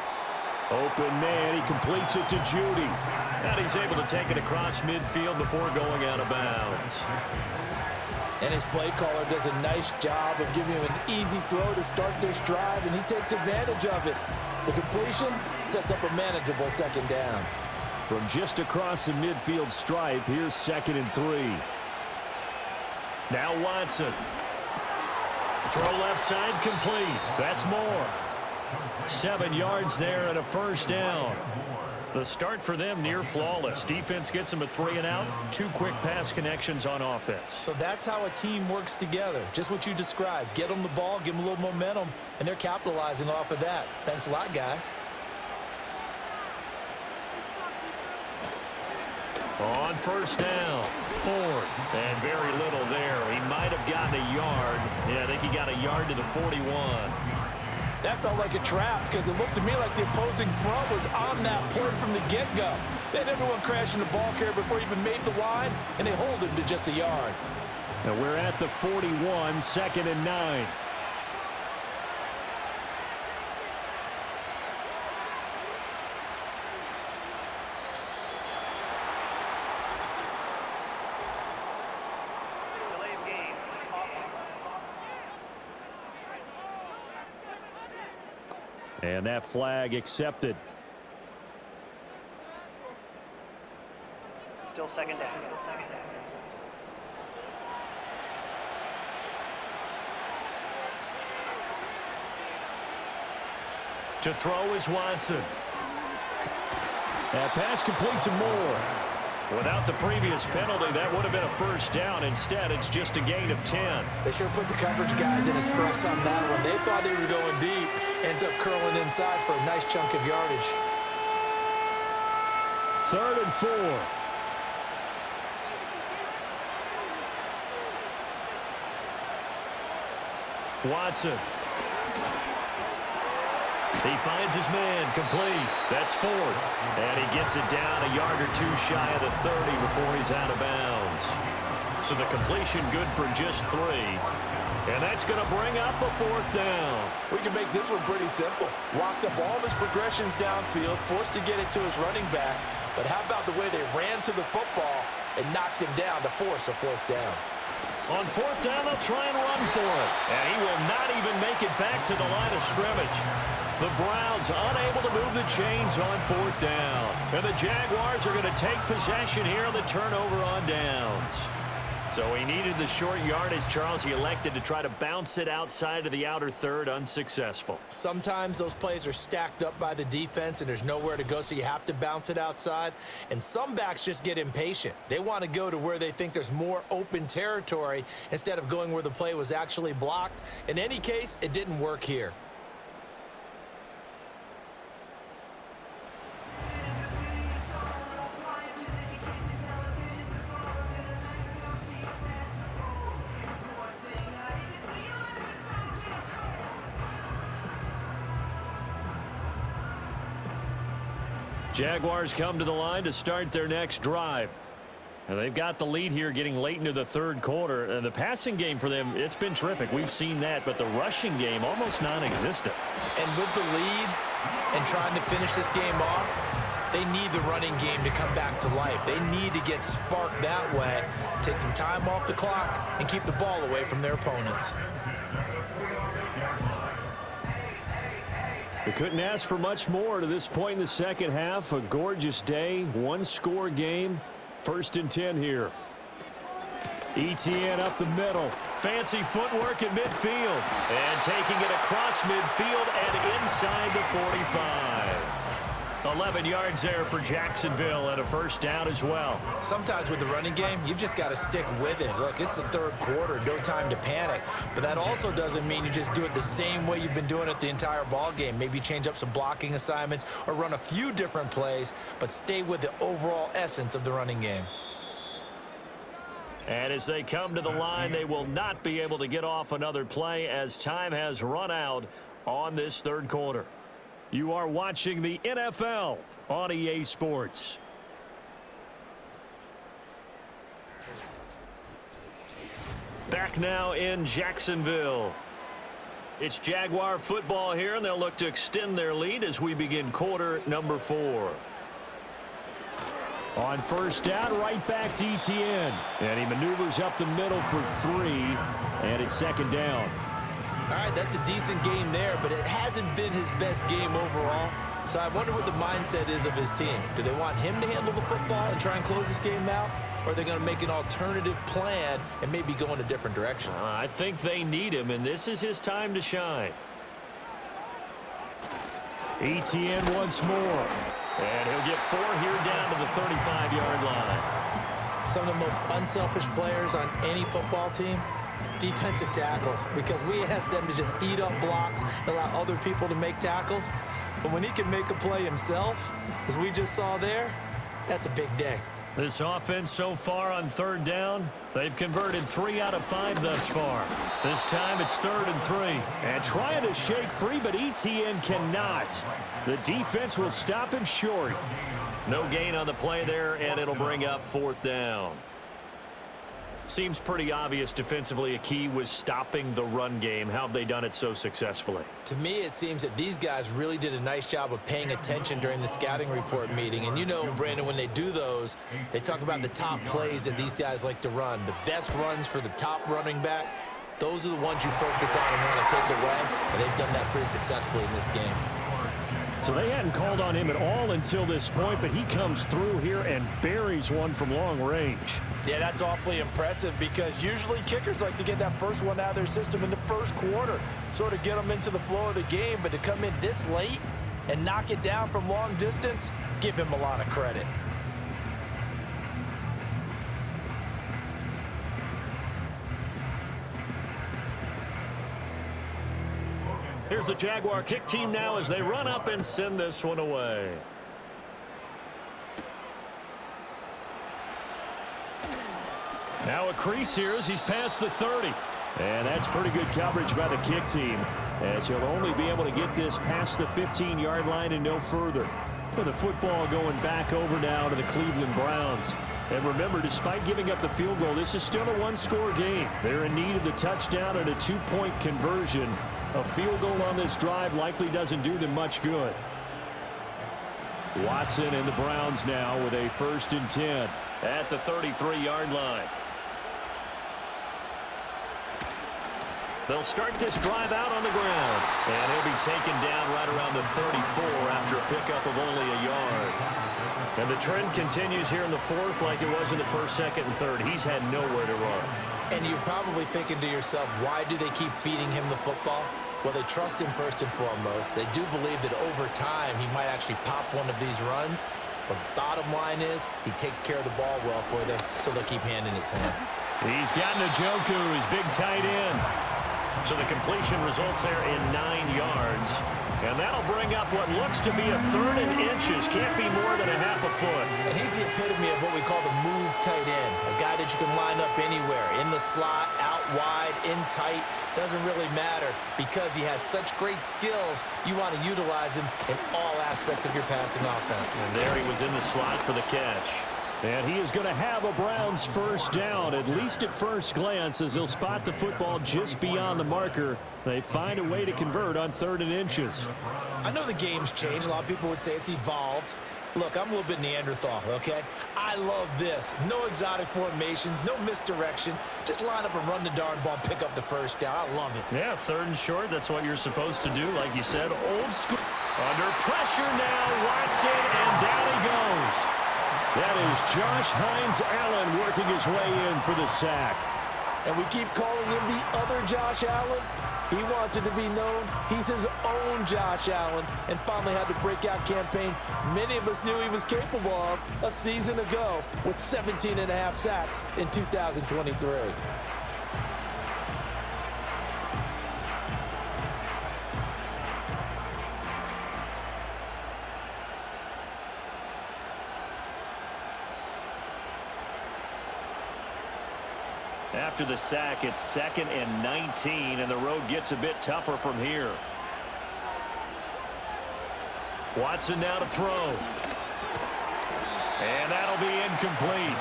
Open man, he completes it to Judy. And he's able to take it across midfield before going out of bounds. And his play caller does a nice job of giving him an easy throw to start this drive, and he takes advantage of it. The completion sets up a manageable second down. From just across the midfield stripe, here's 2nd and 3. Now Watson. Throw left side complete. That's more. 7 yards there and a first down. The start for them near flawless. Defense gets them a 3 and out. 2 quick pass connections on offense. So that's how a team works together. Just what you described. Get them the ball, give them a little momentum, and they're capitalizing off of that. Thanks a lot, guys. On first down, Ford. And very little there. He might have gotten a yard. Yeah, I think he got a yard to the 41. That felt like a trap because it looked to me like the opposing front was on that play from the get-go. They had everyone crashing the ball carrier before he even made the line, and they hold him to just a yard. Now we're at the 41, 2nd and 9. And that flag accepted. Still second down. To throw is Watson. That pass complete to Moore. Without the previous penalty, that would have been a first down. Instead, it's just a gain of 10. They sure put the coverage guys in a stress on that one. They thought they were going deep. Ends up curling inside for a nice chunk of yardage. 3rd and 4. Watson. He finds his man complete. That's Ford. And he gets it down a yard or 2 shy of the 30 before he's out of bounds. So the completion good for just 3. And that's going to bring up a 4th down. We can make this one pretty simple. Walked up all of his progressions downfield, forced to get it to his running back. But how about the way they ran to the football and knocked him down to force a 4th down? On 4th down, they'll try and run for it. And he will not even make it back to the line of scrimmage. The Browns unable to move the chains on 4th down. And the Jaguars are going to take possession here on the turnover on downs. So he needed the short yardage, Charles. He elected to try to bounce it outside of the outer third, unsuccessful. Sometimes those plays are stacked up by the defense and there's nowhere to go, so you have to bounce it outside. And some backs just get impatient. They want to go to where they think there's more open territory instead of going where the play was actually blocked. In any case, it didn't work here. Jaguars come to the line to start their next drive. And they've got the lead here getting late into the 3rd quarter. And the passing game for them, it's been terrific. We've seen that, but the rushing game almost non-existent. And with the lead and trying to finish this game off, they need the running game to come back to life. They need to get sparked that way, take some time off the clock, and keep the ball away from their opponents. They couldn't ask for much more to this point in the second half. A gorgeous day, 1-score game. 1st and 10 here. ETN up the middle. Fancy footwork in midfield. And taking it across midfield and inside the 45. 11 yards there for Jacksonville and a first down as well. Sometimes with the running game, you've just got to stick with it. Look, it's the third quarter, no time to panic. But that also doesn't mean you just do it the same way you've been doing it the entire ball game. Maybe change up some blocking assignments or run a few different plays, but stay with the overall essence of the running game. And as they come to the line, they will not be able to get off another play as time has run out on this third quarter. You are watching the NFL on EA Sports. Back now in Jacksonville. It's Jaguar football here, and they'll look to extend their lead as we begin quarter number 4. On first down, right back to ETN. And he maneuvers up the middle for 3, and it's second down. All right, that's a decent game there, but it hasn't been his best game overall. So I wonder what the mindset is of his team. Do they want him to handle the football and try and close this game out? Or are they going to make an alternative plan and maybe go in a different direction? I think they need him, and this is his time to shine. ETN once more. And he'll get 4 here down to the 35-yard line. Some of the most unselfish players on any football team, defensive tackles, because we ask them to just eat up blocks and allow other people to make tackles. But when he can make a play himself, as we just saw there, that's a big day. This offense so far on third down, they've converted 3 out of 5 thus far. This time it's 3rd and 3. And trying to shake free, but ETN cannot. The defense will stop him short. No gain on the play there, and it'll bring up 4th down. Seems pretty obvious defensively a key was stopping the run game. How have they done it so successfully? To me, it seems that these guys really did a nice job of paying attention during the scouting report meeting. And you know, Brandon, when they do those, they talk about the top plays that these guys like to run. The best runs for the top running back, those are the ones you focus on and want to take away. And they've done that pretty successfully in this game. So they hadn't called on him at all until this point, but he comes through here and buries one from long range. Yeah, that's awfully impressive because usually kickers like to get that first one out of their system in the first quarter, sort of get them into the flow of the game, but to come in this late and knock it down from long distance, give him a lot of credit. Here's the Jaguar kick team now as they run up and send this one away. Now a crease here as he's past the 30. And that's pretty good coverage by the kick team, as he'll only be able to get this past the 15-yard line and no further. With the football going back over now to the Cleveland Browns. And remember, despite giving up the field goal, this is still a one-score game. They're in need of the touchdown and a 2-point conversion. A field goal on this drive likely doesn't do them much good. Watson and the Browns now with a 1st and 10. At the 33-yard line. They'll start this drive out on the ground. And he'll be taken down right around the 34 after a pickup of only a yard. And the trend continues here in the 4th like it was in the 1st, 2nd, and 3rd. He's had nowhere to run. And you're probably thinking to yourself, why do they keep feeding him the football? Well, they trust him first and foremost. They do believe that over time he might actually pop one of these runs. But bottom line is he takes care of the ball well for them, so they'll keep handing it to him. He's got Njoku, his big tight end. So the completion results there in 9 yards. And that'll bring up what looks to be a 3rd and inches. Can't be more than a half a foot. And he's the epitome of what we call the move tight end. A guy that you can line up anywhere. In the slot, out wide, in tight. Doesn't really matter because he has such great skills. You want to utilize him in all aspects of your passing offense. And there he was in the slot for the catch. And he is going to have a Browns 1st down, at least at first glance, as he'll spot the football just beyond the marker. They find a way to convert on 3rd and inches. I know the game's changed. A lot of people would say it's evolved. Look, I'm a little bit Neanderthal, okay? I love this. No exotic formations, no misdirection. Just line up and run the darn ball and pick up the 1st down. I love it. Yeah, 3rd and short, that's what you're supposed to do. Like you said, old school. Under pressure now, Watson, and down he goes. That is Josh Hines Allen working his way in for the sack. And we keep calling him the other Josh Allen. He wants it to be known he's his own Josh Allen and finally had the breakout campaign many of us knew he was capable of a season ago with 17.5 sacks in 2023. After the sack, it's 2nd and 19, and the road gets a bit tougher from here. Watson now to throw. And that'll be incomplete.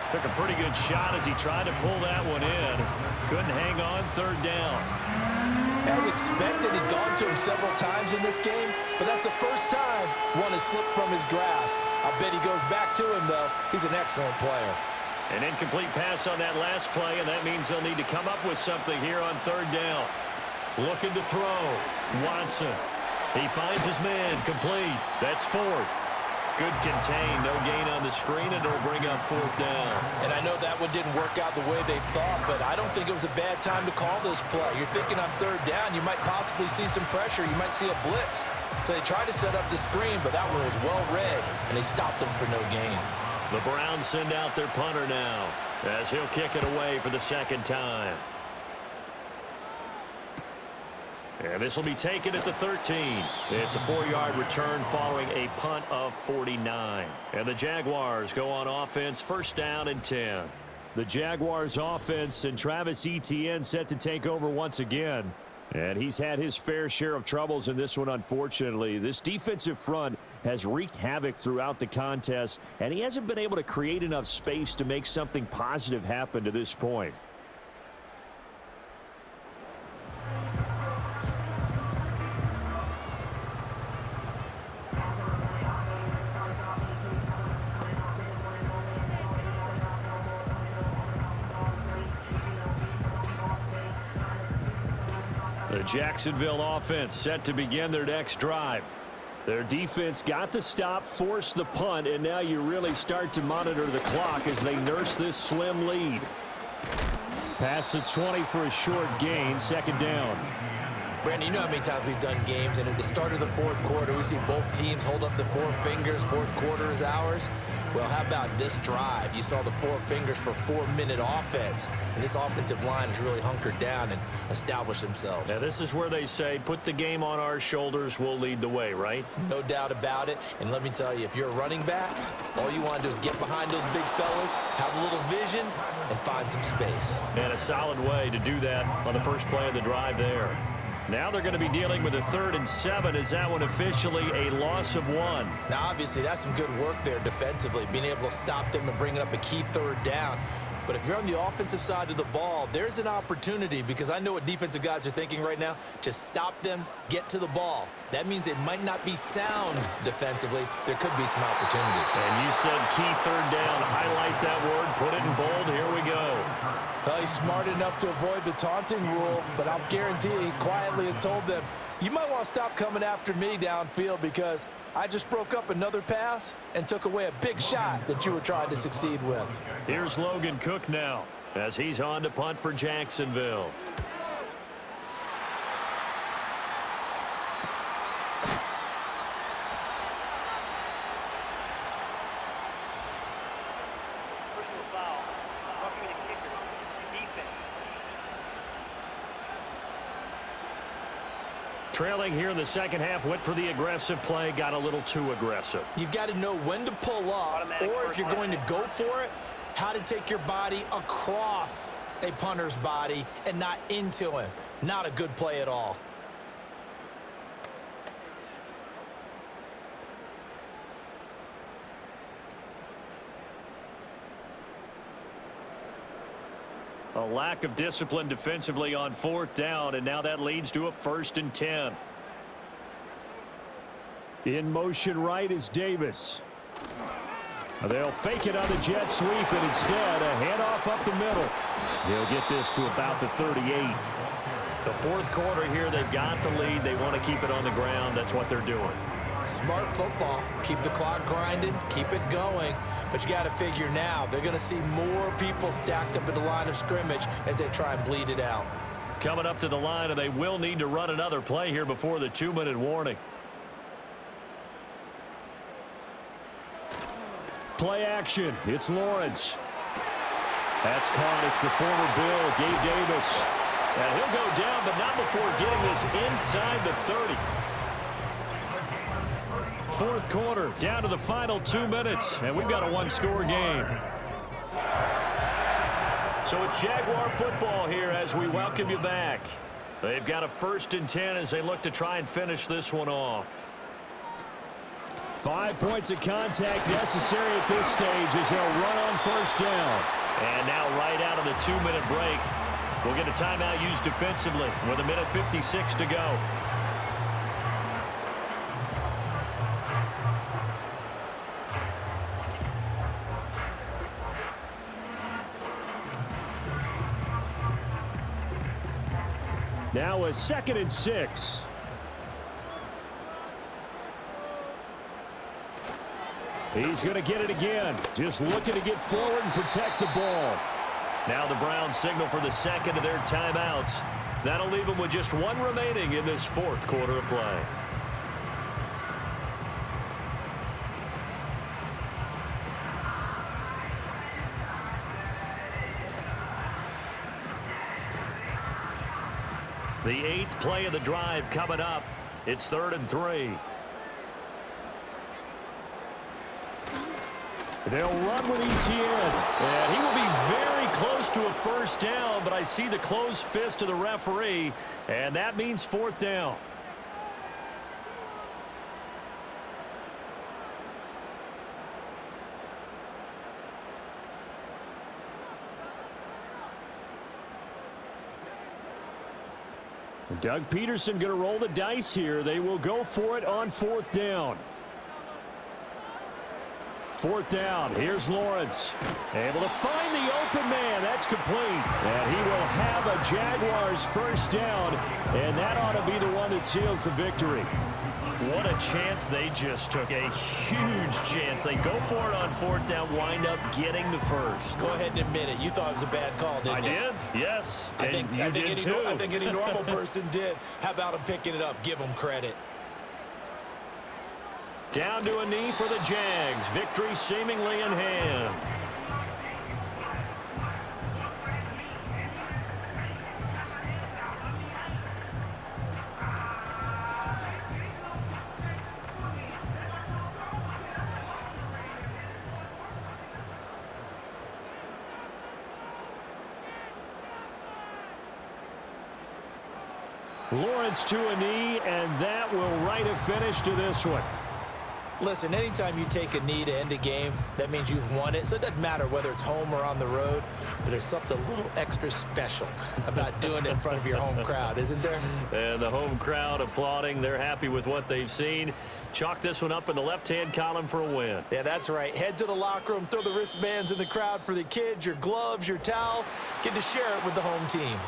Took a pretty good shot as he tried to pull that one in. Couldn't hang on 3rd down. As expected, he's gone to him several times in this game, but that's the first time one has slipped from his grasp. I bet he goes back to him, though. He's an excellent player. An incomplete pass on that last play, and that means they'll need to come up with something here on 3rd down. Looking to throw. Watson. He finds his man. Complete. That's 4th. Good contain. No gain on the screen, and it'll bring up 4th down. And I know that one didn't work out the way they thought, but I don't think it was a bad time to call this play. You're thinking on 3rd down, you might possibly see some pressure. You might see a blitz. So they tried to set up the screen, but that one was well read, and they stopped them for no gain. The Browns send out their punter now as he'll kick it away for the 2nd time. And this will be taken at the 13. It's a 4-yard return following a punt of 49. And the Jaguars go on offense, 1st down and 10. The Jaguars offense and Travis Etienne set to take over once again. And he's had his fair share of troubles in this one, unfortunately. This defensive front has wreaked havoc throughout the contest, and he hasn't been able to create enough space to make something positive happen to this point. The Jacksonville offense set to begin their next drive. Their defense got the stop, forced the punt, and now you really start to monitor the clock as they nurse this slim lead. Past the 20 for a short gain, 2nd down. Brandon, you know how many times we've done games, and at the start of the 4th quarter, we see both teams hold up the 4 fingers, 4th quarter is ours. Well, how about this drive? You saw the 4 fingers for 4-minute offense, and this offensive line has really hunkered down and established themselves. Now, this is where they say, put the game on our shoulders, we'll lead the way, right? No doubt about it, and let me tell you, if you're a running back, all you want to do is get behind those big fellas, have a little vision, and find some space. And a solid way to do that on the first play of the drive there. Now they're going to be dealing with a 3rd and 7. Is that one officially a loss of 1? Now, obviously, that's some good work there defensively, being able to stop them and bringing up a key 3rd down. But if you're on the offensive side of the ball, there's an opportunity, because I know what defensive guys are thinking right now. Just stop them, get to the ball. That means they might not be sound defensively. There could be some opportunities. And you said key 3rd down. Highlight that word, put it in bold. Here we go. Well, he's smart enough to avoid the taunting rule, but I'll guarantee he quietly has told them, you might want to stop coming after me downfield because I just broke up another pass and took away a big shot that you were trying to succeed with. Here's Logan Cook now as he's on to punt for Jacksonville. Trailing here in the 2nd half, went for the aggressive play, got a little too aggressive. You've got to know when to pull up, or if you're going to go for it, how to take your body across a punter's body and not into him. Not a good play at all. A lack of discipline defensively on 4th down, and now that leads to a 1st and 10. In motion right is Davis. They'll fake it on the jet sweep, and instead a handoff up the middle. He'll get this to about the 38. The 4th quarter here, they've got the lead. They want to keep it on the ground. That's what they're doing. Smart football. Keep the clock grinding, keep it going. But you got to figure now, they're going to see more people stacked up at the line of scrimmage as they try and bleed it out. Coming up to the line, and they will need to run another play here before the 2-minute warning. Play action. It's Lawrence. That's caught. It's the former Bill, Gabe Davis. And he'll go down, but not before getting this inside the 30. Fourth quarter, down to the final 2 minutes, and we've got a one-score game. So it's Jaguar football here as we welcome you back. They've got a 1st and 10 as they look to try and finish this one off. 5 points of contact necessary at this stage as they'll run on 1st down. And now right out of the 2-minute break, we'll get a timeout used defensively with 1:56 to go. Now a 2nd and 6. He's going to get it again. Just looking to get forward and protect the ball. Now the Browns signal for the 2nd of their timeouts. That'll leave them with just 1 remaining in this 4th quarter of play. The 8th play of the drive coming up. It's 3rd and 3. They'll run with ETN. And he will be very close to a 1st down, but I see the closed fist of the referee, and that means 4th down. Doug Peterson going to roll the dice here. They will go for it on 4th down. 4th down. Here's Lawrence. Able to find the open man. That's complete. And he will have a Jaguars 1st down. And that ought to be the one that seals the victory. What a chance they just took. A huge chance. They go for it on 4th down, wind up getting the 1st. Go ahead and admit it. You thought it was a bad call, didn't you? I did, yes. I think any normal person did. How about him picking it up? Give him credit. Down to a knee for the Jags. Victory seemingly in hand. Lawrence to a knee, and that will write a finish to this one. Listen, anytime you take a knee to end a game, that means you've won it. So it doesn't matter whether it's home or on the road, but there's something a little extra special about doing it in front of your home crowd, isn't there? And the home crowd applauding. They're happy with what they've seen. Chalk this one up in the left-hand column for a win. Yeah, that's right. Head to the locker room, throw the wristbands in the crowd for the kids, your gloves, your towels. Get to share it with the home team.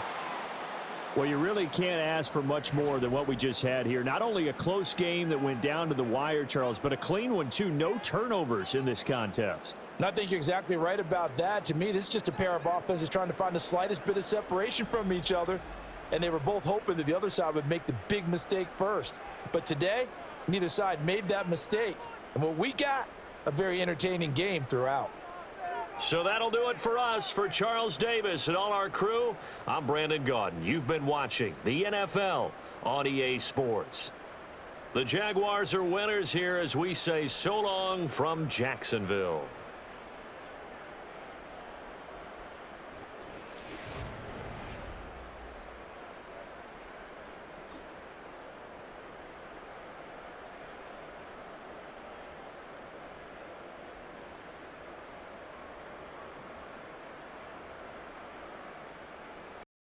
Well, you really can't ask for much more than what we just had here. Not only a close game that went down to the wire, Charles, but a clean one, too. No turnovers in this contest. And I think you're exactly right about that. To me, this is just a pair of offenses trying to find the slightest bit of separation from each other. And they were both hoping that the other side would make the big mistake first. But today, neither side made that mistake. And what we got, a very entertaining game throughout. So that'll do it for us. For Charles Davis and all our crew, I'm Brandon Gaudin. You've been watching the NFL on EA Sports. The Jaguars are winners here as we say so long from Jacksonville.